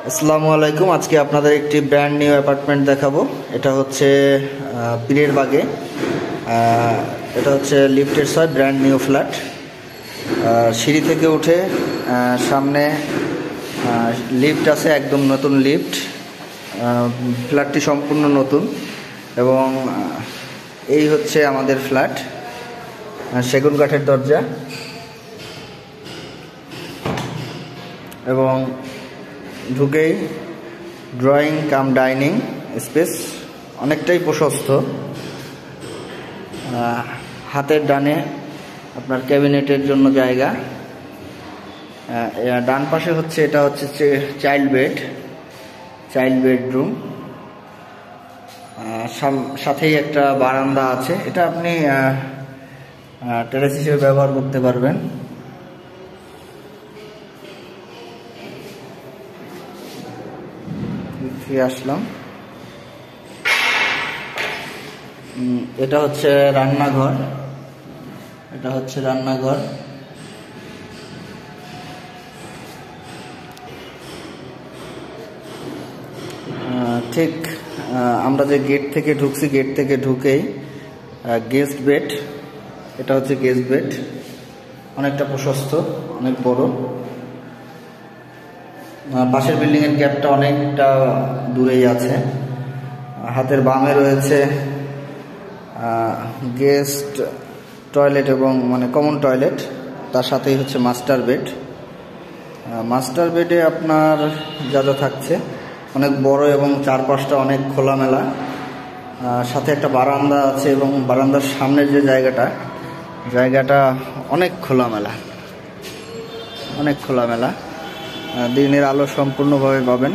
আসসালামু আলাইকুম। আজকে আপনাদের একটি ব্র্যান্ড নিউ অ্যাপার্টমেন্ট দেখাবো। এটা হচ্ছে পীরের বাগে। এটা হচ্ছে লিফটের ছয় ব্র্যান্ড নিউ ফ্ল্যাট। সিঁড়ি থেকে উঠে সামনে লিফট আছে, একদম নতুন লিফট। ফ্ল্যাটটি সম্পূর্ণ নতুন এবং এই হচ্ছে আমাদের ফ্ল্যাট। সেগুন কাঠের দরজা এবং ঢুকেই ড্রয়িং কাম ডাইনিং স্পেস, অনেকটাই প্রশস্ত। হাতের ডানে আপনার ক্যাবিনেটের জন্য জায়গা। ডান পাশে হচ্ছে এটা হচ্ছে চাইল্ড বেডরুম। সাথেই একটা বারান্দা আছে। এটা আপনি টেরেস হিসেবে ব্যবহার করতে পারবেন। ফিরে আসলাম। এটা হচ্ছে রান্নাঘর। ঠিক আমরা যে গেট থেকে ঢুকছি, গেট থেকে ঢুকেই গেস্ট বেড। এটা হচ্ছে গেস্ট বেড, অনেকটা প্রশস্ত, অনেক বড়। পাশের বিল্ডিংয়ের গ্যাপটা অনেকটা দূরেই আছে। হাতের বামে রয়েছে গেস্ট টয়লেট এবং কমন টয়লেট, তার সাথেই হচ্ছে মাস্টার বেড। মাস্টার বেডে আপনার যা যা থাকছে অনেক বড় এবং চারপাশটা অনেক খোলামেলা। সাথে একটা বারান্দা আছে এবং বারান্দার সামনের যে জায়গাটা অনেক খোলামেলা। দিনের আলো সম্পূর্ণভাবে পাবেন।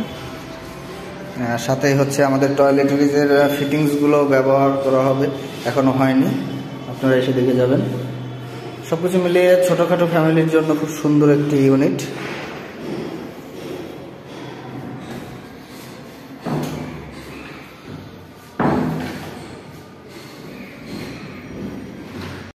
সাথেই হচ্ছে আমাদের টয়লেটরিজের ফিটিংসগুলো ব্যবহার করা হবে, এখনও হয়নি, আপনারা এসে দেখে যাবেন। সব কিছু মিলিয়ে ছোটোখাটো ফ্যামিলির জন্য খুব সুন্দর একটি ইউনিট।